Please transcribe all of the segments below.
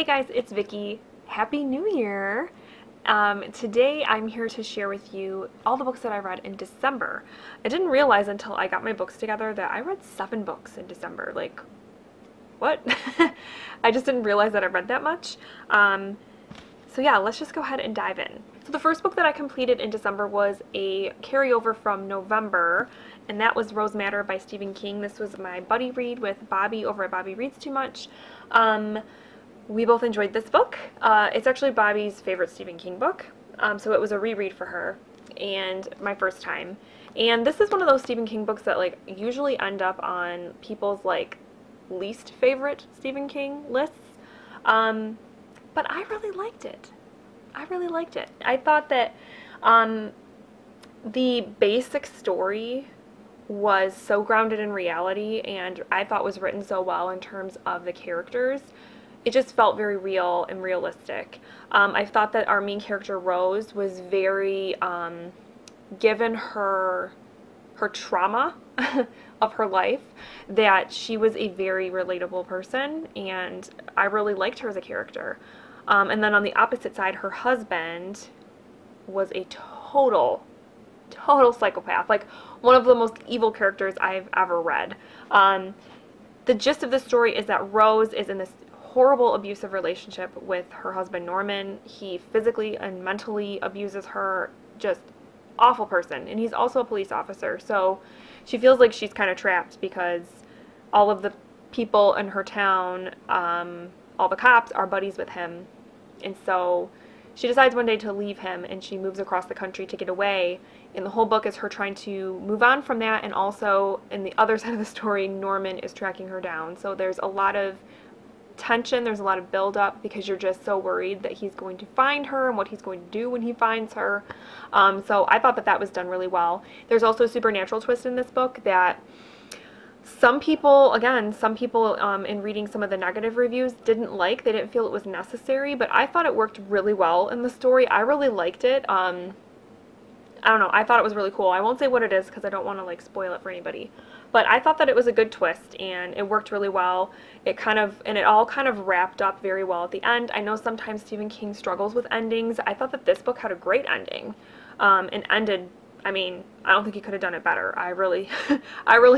Hey guys, it's Vicky. Happy New Year! Today I'm here to share with you all the books that I read in December. I didn't realize until I got my books together that I read 7 books in December. Like, what? I just didn't realize that I read that much. So yeah, let's just go ahead and dive in. So the first book that I completed in December was a carryover from November, and that was Rose Madder by Stephen King. This was my buddy read with Bobbi over at Bobbi Reads Too Much. We both enjoyed this book. It's actually Bobbi's favorite Stephen King book, so it was a reread for her and my first time. And this is one of those Stephen King books that like usually end up on people's like least favorite Stephen King lists. But I really liked it. I really liked it. I thought that the basic story was so grounded in reality, and I thought was written so well in terms of the characters. It just felt very real and realistic. I thought that our main character, Rose, was very, given her trauma of her life, that she was a very relatable person, and I really liked her as a character. And then on the opposite side, her husband was a total psychopath, like one of the most evil characters I've ever read. The gist of the story is that Rose is in this horrible abusive relationship with her husband Norman. He physically and mentally abuses her, just awful person, and he's also a police officer, so she feels like she's kind of trapped because all of the people in her town, all the cops, are buddies with him. And so she decides one day to leave him, and she moves across the country to get away, and the whole book is her trying to move on from that. And also, in the other side of the story, Norman is tracking her down, so there's a lot of tension, there's a lot of build-up, because you're just so worried that he's going to find her and what he's going to do when he finds her. So I thought that that was done really well. There's also a supernatural twist in this book that some people in reading some of the negative reviews didn't like. They didn't feel it was necessary, but I thought it worked really well in the story. I really liked it. I don't know, I thought it was really cool. I won't say what it is because I don't want to like spoil it for anybody. But I thought that it was a good twist, and it worked really well. It all kind of wrapped up very well at the end. I know sometimes Stephen King struggles with endings. I thought that this book had a great ending, and ended, I mean, I don't think he could have done it better. I really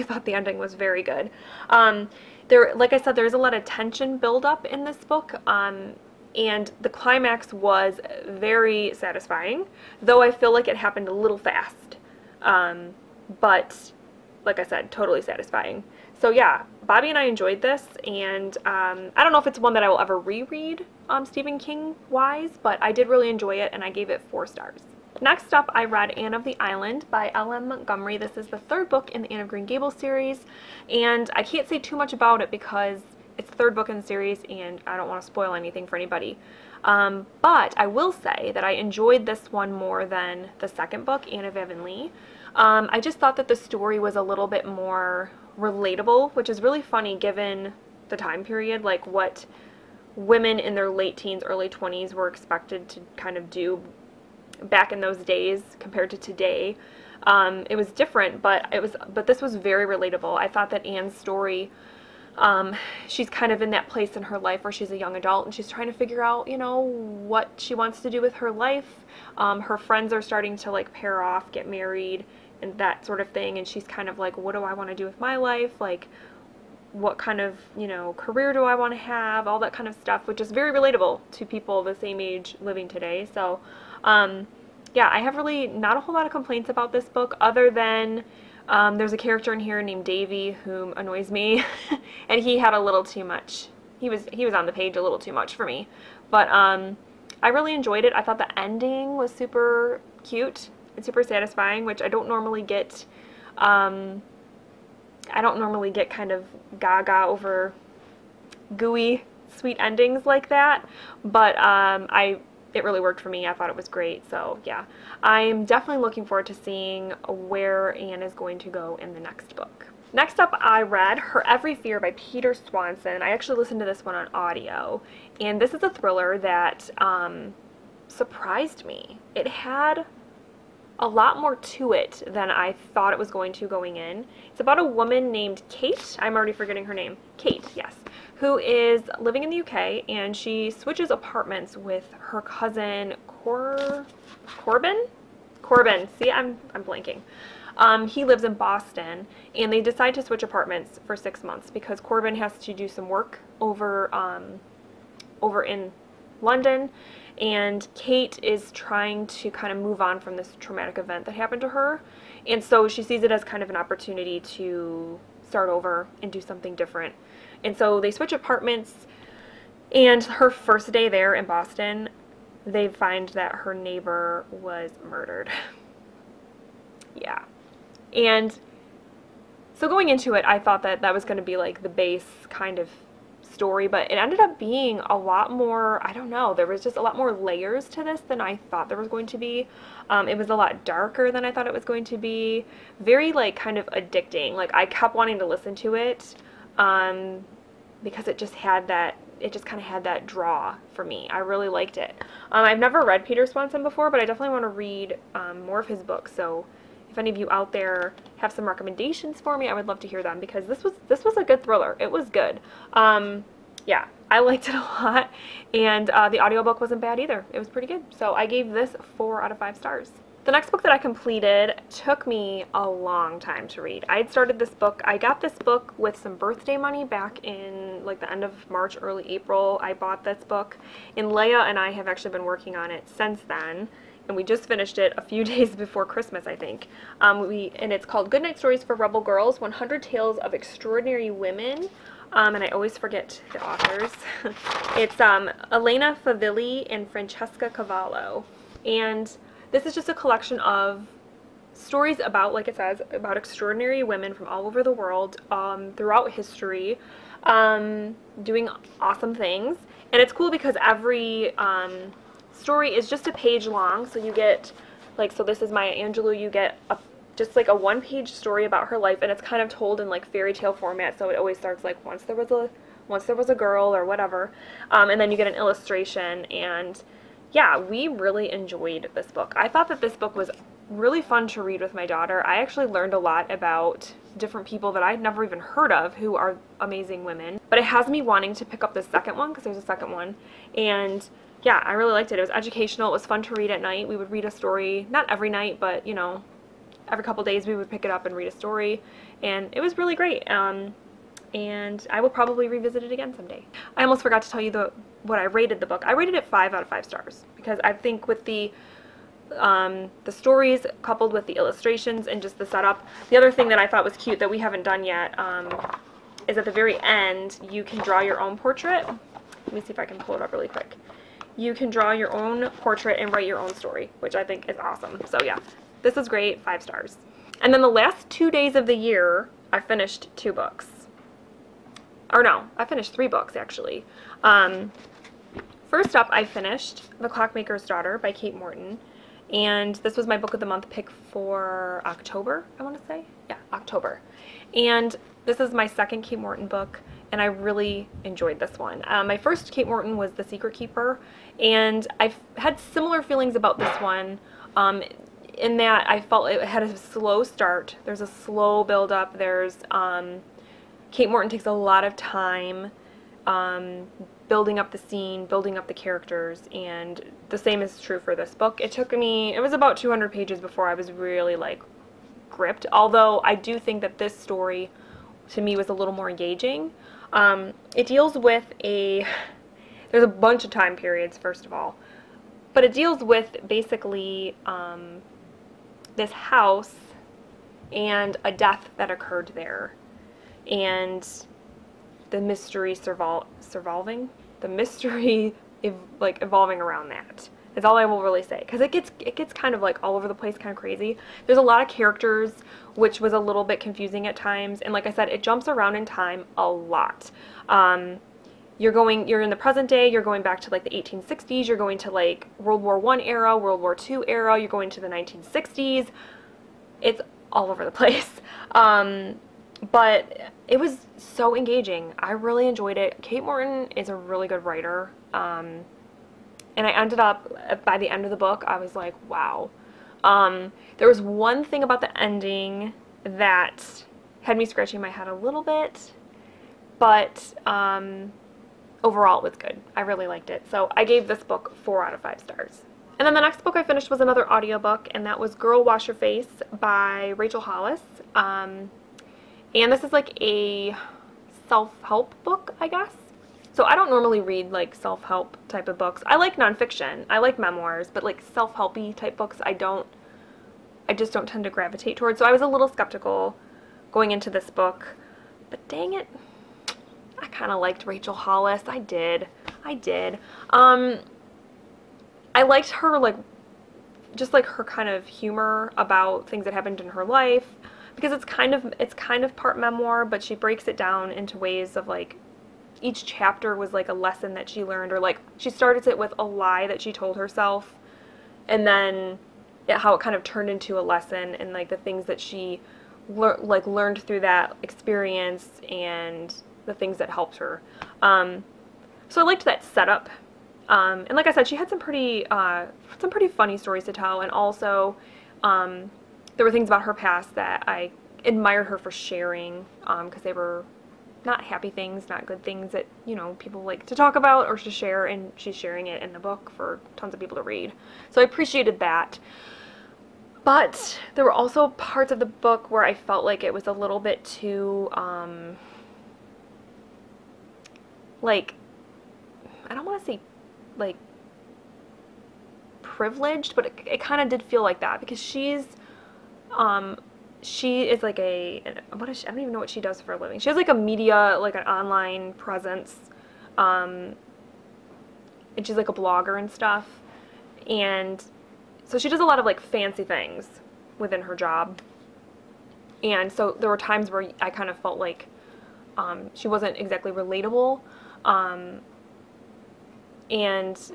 thought the ending was very good. Like I said, there's a lot of tension buildup in this book, and the climax was very satisfying, though I feel like it happened a little fast. But like I said, totally satisfying. So yeah, Bobbi and I enjoyed this, and I don't know if it's one that I will ever reread Stephen King wise, but I did really enjoy it, and I gave it 4 stars. Next up, I read Anne of the Island by L.M. Montgomery. This is the 3rd book in the Anne of Green Gables series, and I can't say too much about it because it's the 3rd book in the series, and I don't want to spoil anything for anybody. But I will say that I enjoyed this one more than the 2nd book, Anne of Avonlea. I just thought that the story was a little bit more relatable, which is really funny given the time period, like what women in their late teens, early 20s were expected to kind of do back in those days compared to today. It was different, but this was very relatable. I thought that Anne's story, she's kind of in that place in her life where she's a young adult and she's trying to figure out, you know, what she wants to do with her life. Her friends are starting to like pair off, get married, and that sort of thing, and she's kind of like, what do I want to do with my life? Like, what kind of, you know, career do I want to have? All that kind of stuff, which is very relatable to people the same age living today. So, yeah, I have really not a whole lot of complaints about this book, other than there's a character in here named Davy whom annoys me, and he had a little too much. He was on the page a little too much for me, but I really enjoyed it. I thought the ending was super cute and super satisfying, which I don't normally get. I don't normally get kind of gaga over gooey, sweet endings like that, but it really worked for me. I thought it was great. So yeah, I'm definitely looking forward to seeing where Anne is going to go in the next book. Next up, I read Her Every Fear by Peter Swanson. I actually listened to this one on audio, and this is a thriller that surprised me. It had a lot more to it than I thought it was going to going in. It's about a woman named Kate. I'm already forgetting her name. Kate, yes. who is living in the UK, and she switches apartments with her cousin Corbin? Corbin. See, I'm blanking. He lives in Boston, and they decide to switch apartments for 6 months because Corbin has to do some work over in London, and Kate is trying to kind of move on from this traumatic event that happened to her, and so she sees it as kind of an opportunity to start over and do something different. And so they switch apartments, and her first day there in Boston, they find that her neighbor was murdered. Yeah. And so going into it, I thought that that was going to be like the base kind of story, but it ended up being a lot more, I don't know, there was just a lot more layers to this than I thought there was going to be. It was a lot darker than I thought it was going to be. Very like kind of addicting. Like I kept wanting to listen to it because it just had that, it just kind of had that draw for me. I really liked it. I've never read Peter Swanson before, but I definitely want to read more of his books. So if any of you out there have some recommendations for me, I would love to hear them because this was a good thriller. It was good. Yeah, I liked it a lot, and the audiobook wasn't bad either. It was pretty good. So I gave this 4 out of 5 stars. The next book that I completed took me a long time to read. I had started this book. I got this book with some birthday money back in like the end of March, early April. I bought this book, and Leia and I have actually been working on it since then. And we just finished it a few days before Christmas, I think. And it's called Goodnight Stories for Rebel Girls, 100 Tales of Extraordinary Women. And I always forget the authors. It's Elena Favilli and Francesca Cavallo. And this is just a collection of stories about, like it says, about extraordinary women from all over the world, throughout history, doing awesome things. And it's cool because every story is just a page long, so you get, like, so this is Maya Angelou, you get just like a 1-page story about her life, and it's kind of told in like fairy tale format, so it always starts like once there was a girl or whatever, and then you get an illustration. And yeah, we really enjoyed this book. I thought that this book was really fun to read with my daughter. I actually learned a lot about different people that I'd never even heard of who are amazing women, but it has me wanting to pick up the second one because there's a second one. And yeah, I really liked it. It was educational. It was fun to read at night. We would read a story, not every night, but you know, every couple days we would pick it up and read a story, and it was really great. And I will probably revisit it again someday. I almost forgot to tell you what I rated the book. I rated it 5 out of 5 stars because I think with the stories coupled with the illustrations and just the setup. The other thing that I thought was cute that we haven't done yet is at the very end you can draw your own portrait. Let me see if I can pull it up really quick. You can draw your own portrait and write your own story, which I think is awesome. So yeah, this is great, 5 stars. And then the last 2 days of the year, I finished 2 books. Or no, I finished 3 books actually. First up, I finished The Clockmaker's Daughter by Kate Morton. And this was my book of the month pick for October, I want to say. Yeah, October. And this is my second Kate Morton book, and I really enjoyed this one. My first Kate Morton was The Secret Keeper, and I've had similar feelings about this one in that I felt it had a slow start. There's a slow build up. There's Kate Morton takes a lot of time building up the scene, building up the characters, and the same is true for this book. It took me, it was about 200 pages before I was really like gripped, although I do think that this story to me was a little more engaging. It deals with there's a bunch of time periods first of all, but it deals with basically this house and a death that occurred there, and the mystery evolving around that is all I will really say, because it gets kind of like all over the place, kind of crazy. There's a lot of characters, which was a little bit confusing at times, and like I said, it jumps around in time a lot. You're in the present day, you're going back to like the 1860s, you're going to like World War I era, World War II era, you're going to the 1960s. It's all over the place. But it was so engaging. I really enjoyed it. Kate Morton is a really good writer. And I ended up, by the end of the book, I was like, wow. There was one thing about the ending that had me scratching my head a little bit. but overall it was good. I really liked it. So I gave this book 4 out of 5 stars. And then the next book I finished was another audiobook, and that was Girl Wash Your Face by Rachel Hollis. And this is like a self-help book, I guess. So I don't normally read like self-help type of books. I like nonfiction. I like memoirs, but like self-helpy type books I just don't tend to gravitate towards. So I was a little skeptical going into this book, but dang it, I kind of liked Rachel Hollis. I did. I liked her, like, just like her kind of humor about things that happened in her life, because it's kind of part memoir, but she breaks it down into ways of like each chapter was like a lesson that she learned, or like she started it with a lie that she told herself, and then how it kind of turned into a lesson, and like the things that she learned through that experience and the things that helped her. So I liked that setup. And like I said, she had some pretty funny stories to tell, and also there were things about her past that I admired her for sharing, because they were not happy things, not good things that, you know, people like to talk about or to share, and she's sharing it in the book for tons of people to read. So I appreciated that. But there were also parts of the book where I felt like it was a little bit too, like, I don't want to say, like, privileged, but it kind of did feel like that, because she is like I don't even know what she does for a living. She has like a media, like an online presence, and she's like a blogger and stuff, and so she does a lot of like fancy things within her job, and so there were times where I kind of felt like she wasn't exactly relatable, and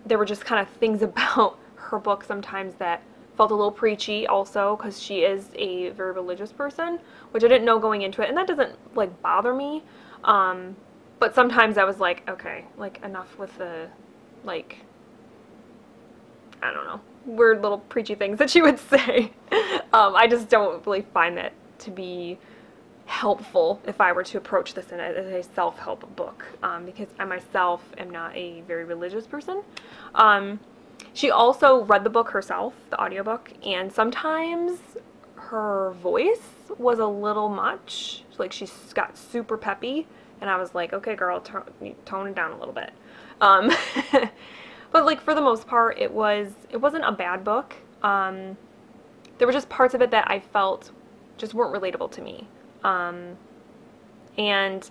there were just kind of things about her book sometimes that felt a little preachy also, because she is a very religious person, which I didn't know going into it, and that doesn't like bother me, but sometimes I was like, okay, like enough with the, like, I don't know, weird little preachy things that she would say. I just don't really find that to be helpful if I were to approach this as a self-help book, because I myself am not a very religious person. She also read the book herself, the audiobook, and sometimes her voice was a little much. Like, she got super peppy, and I was like, okay girl, tone it down a little bit. But like for the most part, it wasn't a bad book. There were just parts of it that I felt just weren't relatable to me. And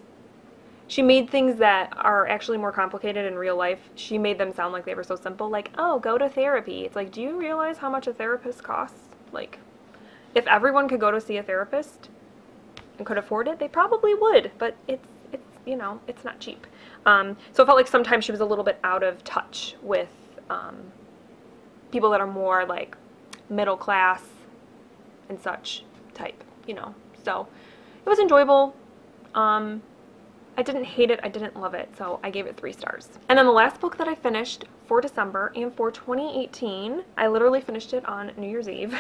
she made things that are actually more complicated in real life. She made them sound like they were so simple, like, oh, go to therapy. It's like, do you realize how much a therapist costs? Like, if everyone could go to see a therapist and could afford it, they probably would, but it's you know, it's not cheap. So it felt like sometimes she was a little bit out of touch with people that are more like middle class and such type, you know. So it was enjoyable. I didn't hate it, I didn't love it, so I gave it 3 stars. And then the last book that I finished for December and for 2018, I literally finished it on New Year's Eve,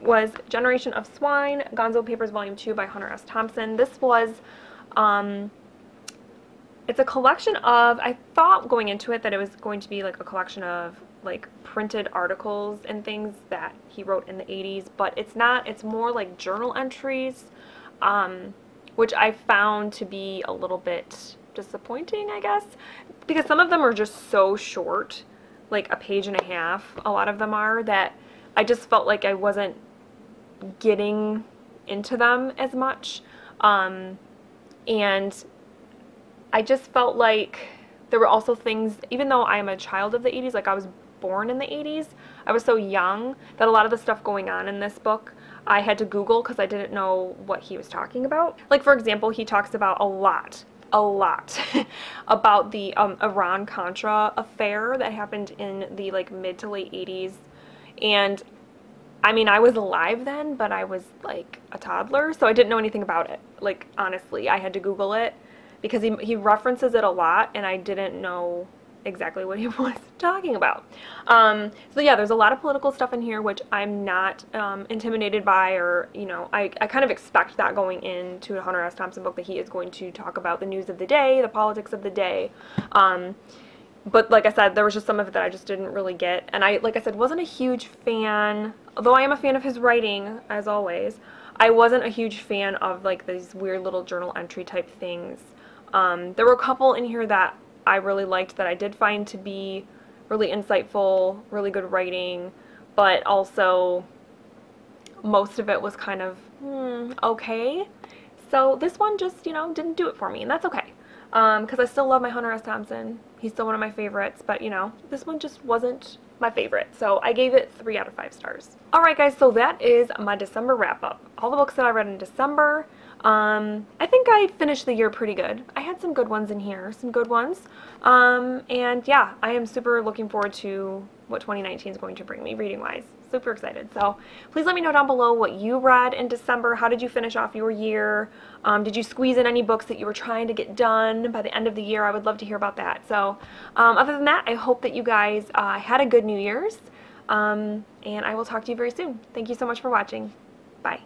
was Generation of Swine, Gonzo Papers Volume 2 by Hunter S. Thompson. This was, it's a collection of, I thought going into it that it was going to be like a collection of like printed articles and things that he wrote in the 80s, but it's not. It's more like journal entries, which I found to be a little bit disappointing, I guess, because some of them are just so short, like a page and a half, a lot of them are, that I just felt like I wasn't getting into them as much, and I just felt like there were also things, even though I am a child of the 80s, like I was born in the 80s, I was so young that a lot of the stuff going on in this book I had to Google because I didn't know what he was talking about. Like, for example, he talks about a lot about the Iran-Contra affair that happened in the like mid to late 80s, and I mean, I was alive then, but I was like a toddler, so I didn't know anything about it. Like, honestly, I had to Google it because he references it a lot, and I didn't know exactly what he was talking about. So yeah, there's a lot of political stuff in here, which I'm not intimidated by, or, you know, I kind of expect that going into a Hunter S. Thompson book, that he is going to talk about the news of the day, the politics of the day. But like I said, there was just some of it that I just didn't really get. And I, like I said, wasn't a huge fan, although I am a fan of his writing, as always. I wasn't a huge fan of like these weird little journal entry type things. There were a couple in here that I really liked, that I did find to be really insightful, really good writing, but also most of it was kind of, okay. So this one just, you know, didn't do it for me, and that's okay. Because I still love my Hunter S. Thompson. He's still one of my favorites, but, you know, this one just wasn't my favorite. So I gave it 3 out of 5 stars. Alright guys, so that is my December wrap-up. All the books that I read in December. I think I finished the year pretty good. I had some good ones in here, some good ones. And yeah, I am super looking forward to what 2019 is going to bring me reading-wise. Super excited. So please let me know down below what you read in December. How did you finish off your year? Did you squeeze in any books that you were trying to get done by the end of the year? I would love to hear about that. So other than that, I hope that you guys had a good New Year's. And I will talk to you very soon. Thank you so much for watching. Bye.